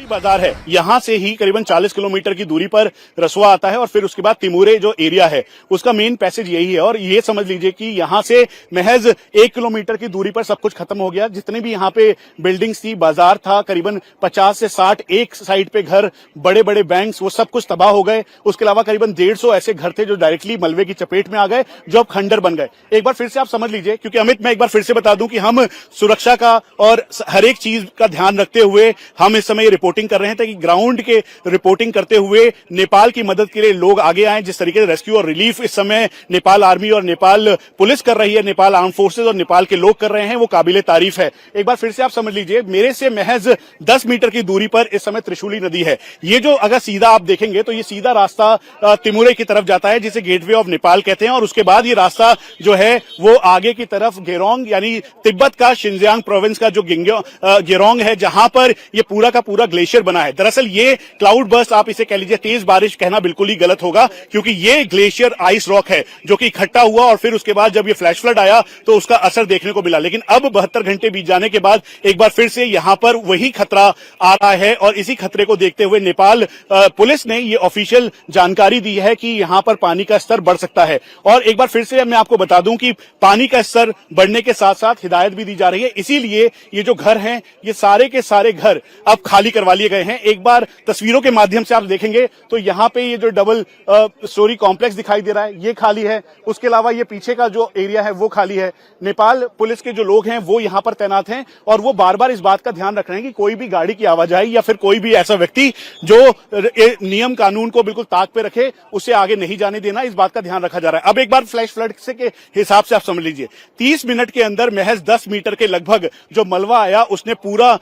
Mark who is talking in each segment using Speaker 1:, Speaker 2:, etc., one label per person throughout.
Speaker 1: बाजार है, यहाँ से ही करीबन 40 किलोमीटर की दूरी पर रसुआ आता है और फिर उसके बाद तिमुरे जो एरिया है उसका मेन पैसेज यही है। और ये समझ लीजिए कि यहाँ से महज 1 किलोमीटर की दूरी पर सब कुछ खत्म हो गया। जितने भी यहाँ पे बिल्डिंग्स थी, बाजार था, करीबन 50 से 60 एक साइड पे घर, बड़े बड़े बैंक्स, वो सब कुछ तबाह हो गए। उसके अलावा करीबन 150 ऐसे घर थे जो डायरेक्टली मलबे की चपेट में आ गए, जो अब खंडर बन गए। एक बार फिर से आप समझ लीजिए, क्योंकि अमित, मैं एक बार फिर से बता दूं कि हम सुरक्षा का और हर एक चीज का ध्यान रखते हुए हम इस समय रिपोर्टिंग कर रहे हैं, ताकि ग्राउंड के रिपोर्टिंग करते हुए नेपाल की मदद के लिए लोग आगे आए। जिस तरीके से रेस्क्यू और रिलीफ इस समय नेपाल आर्मी और नेपाल पुलिस कर रही है, नेपाल आर्म फोर्सेज और नेपाल के लोग कर रहे हैं, वो काबिले तारीफ है। एक बार फिर से आप समझ लीजिए, मेरे से महज 10 मीटर की दूरी पर इस समय त्रिशूली नदी है। ये जो अगर सीधा आप देखेंगे तो ये सीधा रास्ता तिमुरे की तरफ जाता है, जिसे गेटवे ऑफ नेपाल कहते हैं। और उसके बाद ये रास्ता जो है वो आगे की तरफ गेरोंग, यानी तिब्बत का शिनजियांग प्रोविंस का जो गेरोंग है, जहां पर ये पूरा का पूरा ग्लेशियर बना है। दरअसल ये क्लाउड बर्स्ट आप इसे कह लीजिए, तेज बारिश कहना बिल्कुल ही गलत होगा, क्योंकि ये ग्लेशियर आइस रॉक है जो कि इकट्ठा हुआ और फिर उसके बाद जब ये फ्लैश फ्लड आया तो उसका असर देखने को मिला। लेकिन अब 72 घंटे बीत जाने के बाद एक बार फिर से यहां पर वही खतरा आ रहा है और इसी खतरे को देखते हुए नेपाल पुलिस ने ये ऑफिशियल जानकारी दी है कि यहां पर पानी का स्तर बढ़ सकता है। और एक बार फिर से मैं आपको बता दूं कि पानी का स्तर बढ़ने के साथ साथ हिदायत भी दी जा रही है, इसीलिए ये जो घर हैं ये सारे के सारे घर अब खाली करवा लिए गए हैं। एक बार तस्वीरों के माध्यम से आप देखेंगे तो यहाँ पे ये जो डबल स्टोरी कॉम्प्लेक्स दिखाई दे रहा है ये खाली है। उसके अलावा ये पीछे का जो एरिया है वो खाली है। नेपाल पुलिस के जो लोग हैं वो यहाँ पर तैनात हैं और वो बार बार इस बात का ध्यान रख रहे हैं कि कोई भी गाड़ी की आवाजाही या फिर कोई भी ऐसा व्यक्ति जो नियम कानून को बिल्कुल ताक पे रखे, उसे आगे नहीं जाने देना, इस बात का ध्यान रखा जा रहा है। अब एक बार फ्लैश फ्लड से के हिसाब से आप समझ लीजिए, 30 मिनट के अंदर महज 10 मीटर के लगभग जो मलबा आया उसने पूरा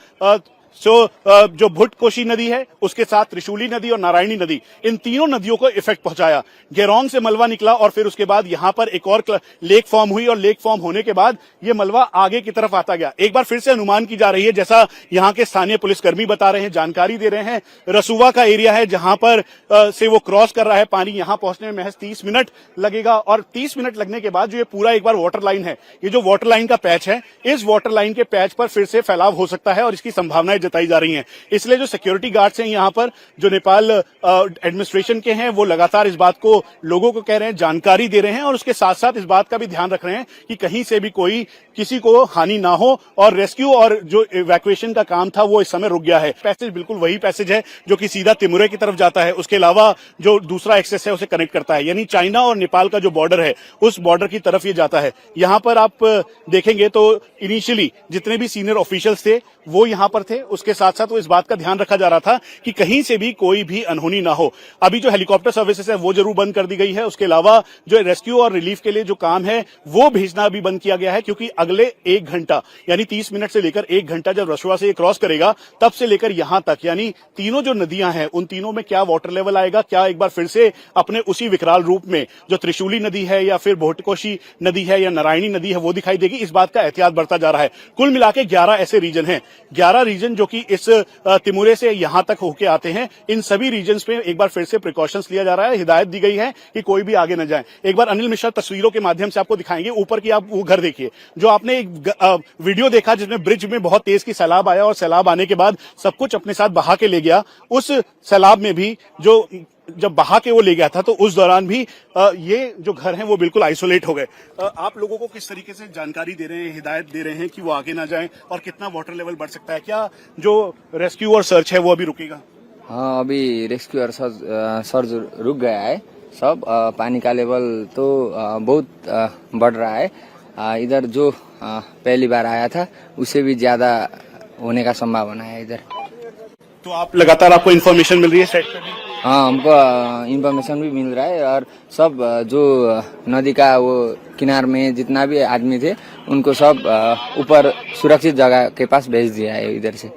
Speaker 1: जो भुटकोशी नदी है उसके साथ त्रिशूली नदी और नारायणी नदी, इन तीनों नदियों को इफेक्ट पहुंचाया। गेरोंग से मलबा निकला और फिर उसके बाद यहां पर एक और लेक फॉर्म हुई और लेक फॉर्म होने के बाद ये मलबा आगे की तरफ आता गया। एक बार फिर से अनुमान की जा रही है, जैसा यहां के स्थानीय पुलिसकर्मी बता रहे हैं, जानकारी दे रहे हैं, रसुआ का एरिया है जहां पर से वो क्रॉस कर रहा है पानी, यहां पहुंचने में महज 30 मिनट लगेगा। और 30 मिनट लगने के बाद जो ये पूरा एक बार वाटर लाइन है, ये जो वाटर लाइन का पैच है, इस वाटर लाइन के पैच पर फिर से फैलाव हो सकता है और इसकी संभावनाएं जताई जा रही हैं। इसलिए जो सिक्योरिटी गार्ड्स हैं यहाँ पर, जो नेपाल एडमिनिस्ट्रेशन के हैं, वो लगातार इस बात को लोगों को कह रहे हैं, जानकारी दे रहे हैं और उसके साथ साथ इस बात का भी ध्यान रख रहे हैं कि कहीं से भी कोई किसी को हानि ना हो। और रेस्क्यू और जो इवैक्यूएशन का काम था वो इस समय रुक गया है। पैसेज बिल्कुल वही पैसेज है जो कि सीधा तिमुरे की तरफ जाता है। उसके अलावा जो दूसरा एक्सेस है उसे कनेक्ट करता है, यानी चाइना और नेपाल का जो बॉर्डर है उस बॉर्डर की तरफ ये जाता है। यहाँ पर आप देखेंगे तो इनिशियली जितने भी सीनियर ऑफिशियल्स थे वो यहाँ पर थे, उसके साथ साथ वो इस बात का ध्यान रखा जा रहा था कि कहीं से भी कोई भी अनहोनी ना हो। अभी जो हेलीकॉप्टर सर्विसेज है वो जरूर बंद कर दी गई है। उसके अलावा जो रेस्क्यू और रिलीफ के लिए जो काम है वो भेजना भी बंद किया गया है, क्योंकि अगले 1 घंटा यानी 30 मिनट से लेकर 1 घंटा जब रसुआ से ये क्रॉस करेगा तब से लेकर यहां तक, यानी तीनों जो नदियां हैं उन तीनों में क्या वाटर लेवल आएगा, क्या एक बार फिर से अपने उसी विकराल रूप में जो त्रिशूली नदी है या फिर भुटकोशी नदी है या नारायणी नदी है वो दिखाई देगी, इस बात का एहतियात बढ़ता जा रहा है। कुल मिलाकर 11 ऐसे रीजन हैं, 11 रीजन जो कि इस तिमुरे से यहां तक होके आते हैं। इन सभी रीजन्स पे एक बार फिर से प्रिकॉशंस लिया जा रहा है, हिदायत दी गई है कि कोई भी आगे न जाए। एक बार अनिल मिश्रा तस्वीरों के माध्यम से आपको दिखाएंगे। ऊपर की आप वो घर देखिए, जो आपने एक वीडियो देखा जिसमें ब्रिज में बहुत तेज की सैलाब आया और सैलाब आने के बाद सब कुछ अपने साथ बहा के ले गया। उस सैलाब में भी जब बहा के वो ले गया था तो उस दौरान भी ये जो घर हैं वो बिल्कुल आइसोलेट हो गए। आप लोगों को किस तरीके से जानकारी दे रहे हैं, हिदायत दे रहे हैं कि वो आगे ना जाएं और कितना वाटर लेवल बढ़ सकता है? क्या जो रेस्क्यू और सर्च है वो अभी रुकेगा?
Speaker 2: हाँ, अभी रेस्क्यू और सर्च रुक गया है सब। पानी का लेवल तो बहुत बढ़ रहा है। इधर जो पहली बार आया था उससे भी ज्यादा होने का संभावना है इधर।
Speaker 1: तो आप लगातार आपको इन्फॉर्मेशन मिल रही है साइड पे भी?
Speaker 2: हाँ, हमको इन्फॉर्मेशन भी मिल रहा है और सब जो नदी का वो किनार में जितना भी आदमी थे उनको सब ऊपर सुरक्षित जगह के पास भेज दिया है इधर से।